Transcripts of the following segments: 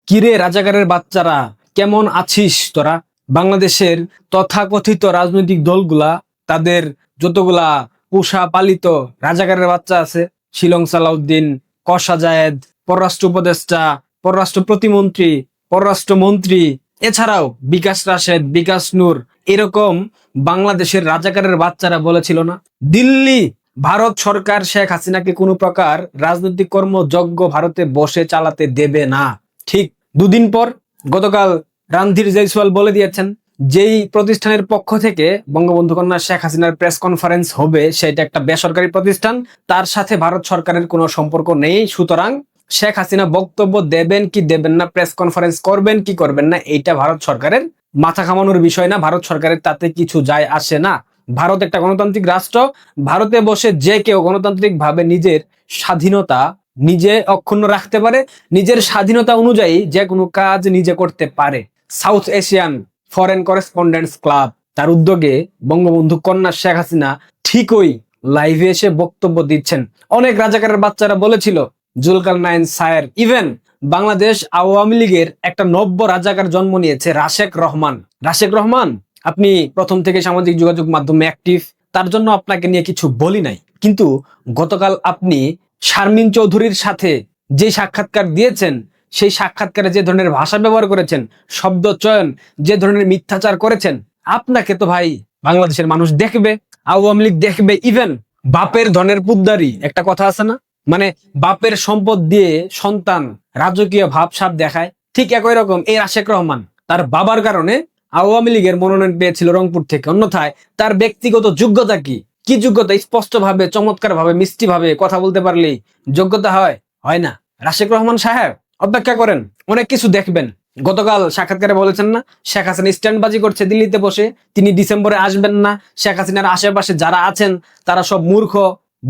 কিরে রাজাকারের বাচ্চারা, কেমন আছিস তোরা? বাংলাদেশের তথাকথিত রাজনৈতিক দলগুলা তাদের যতগুলা পোষা পালিত রাজাকারের বাচ্চা আছে, শিলং সালাউদ্দিন, কশা জায়েদ, পররাষ্ট্র উপদেষ্টা, পররাষ্ট্র প্রতিমন্ত্রী, পররাষ্ট্রমন্ত্রী, এছাড়াও বিকাশ রাশেদ, বিকাশ নূর, এরকম বাংলাদেশের রাজাকারের বাচ্চারা বলেছিল না, দিল্লি ভারত সরকার শেখ হাসিনাকে কোনো প্রকার রাজনৈতিক কর্মযজ্ঞ ভারতে বসে চালাতে দেবে না। ঠিক দুদিন পর গতকাল রণধীর জয়সওয়াল বলে দিয়েছেন, যেই প্রতিষ্ঠানের পক্ষ থেকে বঙ্গবন্ধু কন্যা শেখ হাসিনার প্রেস কনফারেন্স হবে সেটা একটা বেসরকারি প্রতিষ্ঠান, তার সাথে ভারত সরকারের কোনো সম্পর্ক নেই। সুতরাং শেখ হাসিনা বক্তব্য দেবেন কি দেবেন না, প্রেস কনফারেন্স করবেন কি করবেন না, এইটা ভারত সরকারের মাথা ঘামানোর বিষয় না, ভারত সরকারের তাতে কিছু যায় আসে না। ভারত একটা গণতান্ত্রিক রাষ্ট্র, ভারতে বসে যে কেউ গণতান্ত্রিক ভাবে নিজের স্বাধীনতা নিজে অক্ষুণ্ণ রাখতে পারে, নিজের স্বাধীনতা অনুযায়ী যে কোনো কাজ নিজে করতে পারে। South Asian foreign correspondents club তার উদ্যোগে বঙ্গবন্ধু কন্যা শেখ হাসিনা ঠিকই লাইভে এসে বক্তব্য দিচ্ছেন। অনেক রাজাকারের বাচ্চারা বলেছিল জুলকারনাইন সায়ের, ইভেন বাংলাদেশ আওয়ামী লীগের একটা নব্য রাজাকার জন্ম নিয়েছে, রাশেক রহমান। রাশেক রহমান, আপনি প্রথম থেকে সামাজিক যোগাযোগ মাধ্যমে অ্যাক্টিভ, তার জন্য আপনাকে নিয়ে কিছু বলি নাই, কিন্তু গতকাল আপনি শারমিন চৌধুরীর সাথে যে সাক্ষাৎকার দিয়েছেন, সেই সাক্ষাৎকারে যে ধরনের ভাষা ব্যবহার করেছেন, শব্দ চয়ন, যে ধরনের মিথ্যাচার করেছেন, আপনাকে তো ভাই বাংলাদেশের মানুষ দেখবে, আওয়ামী লীগ দেখবে। ইভেন বাপের ধনের পুদ্দারি একটা কথা আছে না, মানে বাপের সম্পদ দিয়ে সন্তান রাজকীয় ভাবসাব দেখায়, ঠিক একই রকম এই রাশেক রহমান তার বাবার কারণে আওয়ামী লীগের মনোনয়ন পেয়েছিল রংপুর থেকে। অন্যথায় তার ব্যক্তিগত যোগ্যতা কি? কি যোগ্যতা? স্পষ্ট ভাবে, চমৎকার ভাবে, মিষ্টি ভাবে কথা বলতে পারলেই যোগ্যতা হয়? হয় না। রাশেক রহমান সাহেব অপেক্ষা করেন, অনেক কিছু দেখবেন। গতকাল সাক্ষাৎকারে বলেছেন না, শেখ হাসিনা স্ট্যান্ডবাজি করছে দিল্লিতে বসে, তিনি ডিসেম্বরে আসবেন না, শেখ হাসিনার আশেপাশে যারা আছেন তারা সব মূর্খ,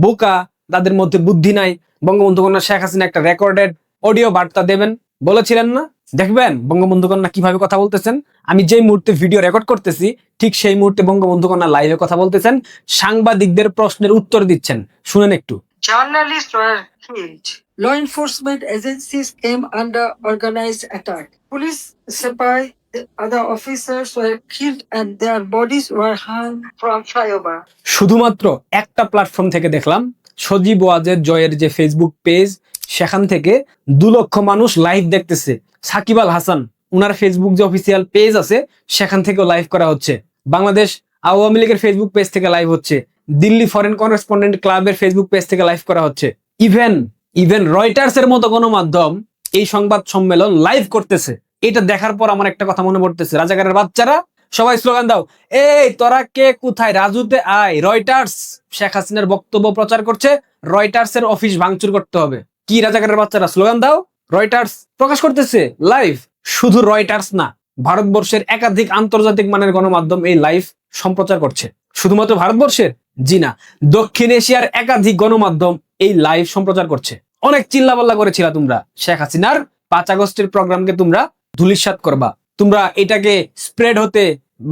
বোকা, তাদের মধ্যে বুদ্ধি নাই। বঙ্গবন্ধু কন্যা শেখ হাসিনা একটা রেকর্ডেড অডিও বার্তা দেবেন বলেছিলেন না, দেখবেন বঙ্গবন্ধু কন্যা কিভাবে কথা বলতেছেন। আমি যেই মুহূর্তে ভিডিও রেকর্ড করতেছি ঠিক সেই মুহূর্তে বঙ্গবন্ধু কন্যা লাইভে কথা বলতেছেন, সাংবাদিকদের প্রশ্নের উত্তর দিচ্ছেন, শুনেন একটু। Journalists were killed. Law enforcement agencies came under organized attack. Police, Sepai, the other officers were killed and their bodies were hung from flyover. শুধুমাত্র একটা প্ল্যাটফর্ম থেকে দেখলাম, সজীব ওয়াজেদ জয়ের যে ফেসবুক পেজ, সেখান থেকে 2 লক্ষ মানুষ লাইভ দেখতেছে। সাকিব আল হাসান উনার ফেসবুক যে অফিসিয়াল পেজ আছে সেখান থেকেও লাইভ করা হচ্ছে। বাংলাদেশ আওয়ামী লীগের ফেসবুক পেজ থেকে লাইভ হচ্ছে, দিল্লি ফরেন করেসপন্ডেন্ট ক্লাবের ফেসবুক পেজ থেকে লাইভ করা হচ্ছে। ইভেন রয়টার্স এর মতো গণমাধ্যম এই সংবাদ সম্মেলন লাইভ করতেছে। এটা দেখার পর আমার একটা কথা মনে পড়তেছে, রাজাকারের বাচ্চারা সবাই স্লোগান দাও, এই তোরা কে কোথায়, রাজুতে আয়। রয়টার্স শেখ হাসিনার বক্তব্য প্রচার করছে, রয়টার্স এর অফিস ভাঙচুর করতে হবে। কি রাজাকারের বাচ্চারা স্লোগান দাও, রয়টার্স প্রকাশ করতেছে লাইভ। শুধু রয়টার্স না, ভারতবর্ষের একাধিক আন্তর্জাতিক মানের গণমাধ্যম এই লাইভ সম্প্রচার করছে। শুধুমাত্র ভারতবর্ষের, জি না, দক্ষিণ এশিয়ার একাধিক গণমাধ্যম এই লাইভ সম্প্রচার করছে। অনেক চিল্লাপাল্লা করেছিল তোমরা, শেখ হাসিনার 5 আগস্টের প্রোগ্রামকে তোমরা ধূলিসাৎ করবা, তোমরা এটাকে স্প্রেড হতে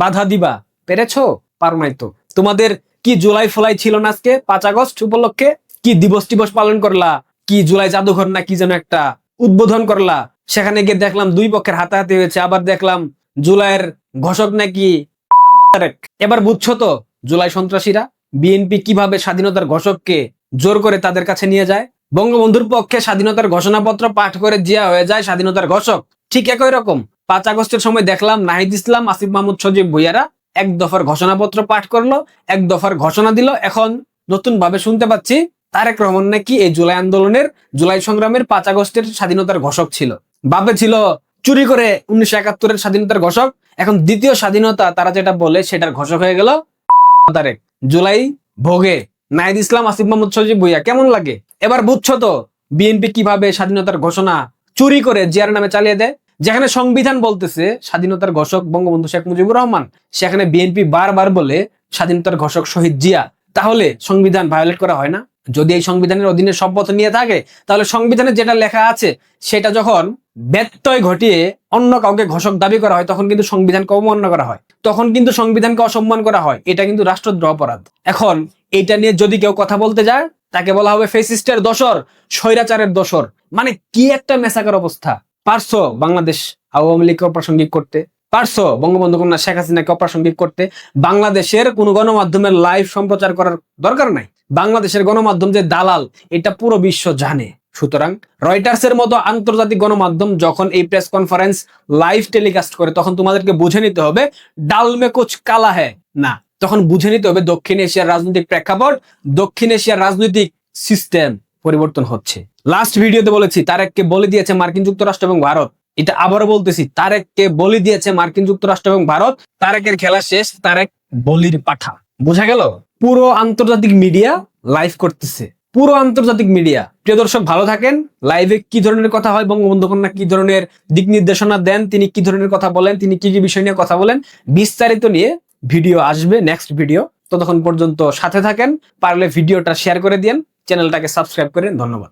বাধা দিবা, পেরেছো? পারো নাই তো। তোমাদের কি জুলাই ফলাই ছিল না আজকে 5 আগস্ট উপলক্ষে? কি দিবস টিবস পালন করলা, কি জুলাই জাদুঘর না কি যেন একটা উদ্বোধন করলা, সেখানে গিয়ে দেখলাম 2 পক্ষের হাতাহাতি হয়েছে, আবার দেখলাম জুলাইয়ের ঘোষক নাকি। এবার বুঝছো তো জুলাই সন্ত্রাসীরা, বিএনপি কিভাবে স্বাধীনতার ঘোষককে জোর করে তাদের কাছে নিয়ে যায়। বঙ্গবন্ধুর পক্ষে স্বাধীনতার ঘোষণাপত্র পাঠ করে জিয়া হয়ে যায় স্বাধীনতার ঘোষক। ঠিক একই রকম 5 আগস্টের সময় দেখলাম নাহিদ ইসলাম, আসিফ মাহমুদ, সজীব ভুইয়ারা 1 দফার ঘোষণাপত্র পাঠ করলো, 1 দফার ঘোষণা দিল। এখন নতুন ভাবে শুনতে পাচ্ছি তারেক রহমান নাকি এই জুলাই আন্দোলনের, জুলাই সংগ্রামের 5 আগস্টের স্বাধীনতার ঘোষক ছিল। বাপে ছিল চুরি করে 1971-এর স্বাধীনতার ঘোষক, এখন দ্বিতীয় স্বাধীনতা তারা যেটা বলে সেটার ঘোষক হয়ে গেল তারেক। জুলাই ভোগে নাহিদ ইসলাম, আসিফ মাহমুদ, সজীব ভুইয়া, কেমন লাগে? এবার বুঝছো তো বিএনপি কিভাবে স্বাধীনতার ঘোষণা চুরি করে জিয়ার নামে চালিয়ে দেয়। যেখানে সংবিধান বলতেছে স্বাধীনতার ঘোষক বঙ্গবন্ধু শেখ মুজিবুর রহমান, সেখানে বিএনপি বারবার বলে স্বাধীনতার ঘোষক শহীদ জিয়া। তাহলে সংবিধান ভায়োলেট করা হয় না? যদি এই সংবিধানের অধীনে শপথ নিয়ে থাকে, তাহলে সংবিধানে যেটা লেখা আছে সেটা যখন ব্যত্যয় ঘটিয়ে অন্য কাউকে ঘোষক দাবি করা হয়, তখন কিন্তু সংবিধানকে অবমাননা করা হয়, তখন কিন্তু সংবিধানকে অসম্মান করা হয়। এটা কিন্তু রাষ্ট্রদ্রোহ অপরাধ। এখন এটা নিয়ে যদি কেউ কথা বলতে যায়, তাকে বলা হবে ফেসিস্টের দোসর, স্বৈরাচারের দোসর। মানে কি একটা মেসাকার অবস্থা। পারছো বাংলাদেশ আওয়ামী লীগকে অপ্রাসঙ্গিক করতে, পারছো বঙ্গবন্ধু কন্যা শেখ হাসিনাকে অপ্রাসঙ্গিক করতে। বাংলাদেশের কোনো গণমাধ্যমের লাইভ সম্প্রচার করার দরকার নাই। বাংলাদেশের গণমাধ্যম যে দালাল এটা পুরো বিশ্ব জানে। সুতরাং রয়টার্সের মতো আন্তর্জাতিক গণমাধ্যম যখন এই প্রেস কনফারেন্স লাইভ টেলিকাস্ট করে, তখন তোমাদেরকে বুঝে নিতে হবে ডাল মে কুছ কালা হ্যায় না, তখন বুঝে নিতে হবে দক্ষিণ এশিয়ার রাজনৈতিক প্রেক্ষাপট, দক্ষিণ এশিয়ার রাজনৈতিক সিস্টেম পরিবর্তন হচ্ছে। লাস্ট ভিডিওতে বলেছি তারেককে বলে দিয়েছে মার্কিন যুক্তরাষ্ট্র এবং ভারত, এটা আবারও বলতেছি তারেককে বলে দিয়েছে মার্কিন যুক্তরাষ্ট্র এবং ভারত। তারেকের খেলা শেষ, তারেক বলির পাঠা। বোঝা গেল? পুরো আন্তর্জাতিক মিডিয়া লাইভ করতেছে, পুরো আন্তর্জাতিক মিডিয়া। প্রিয় দর্শক, ভালো থাকেন। লাইভে কি ধরনের কথা হয়, বঙ্গবন্ধু কন্যা কি ধরনের দিক নির্দেশনা দেন, তিনি কি ধরনের কথা বলেন, তিনি কি কি বিষয় নিয়ে কথা বলেন, বিস্তারিত নিয়ে ভিডিও আসবে, নেক্সট ভিডিও। ততক্ষণ পর্যন্ত সাথে থাকেন, পারলে ভিডিওটা শেয়ার করে দিন, চ্যানেলটাকে সাবস্ক্রাইব করেন। ধন্যবাদ।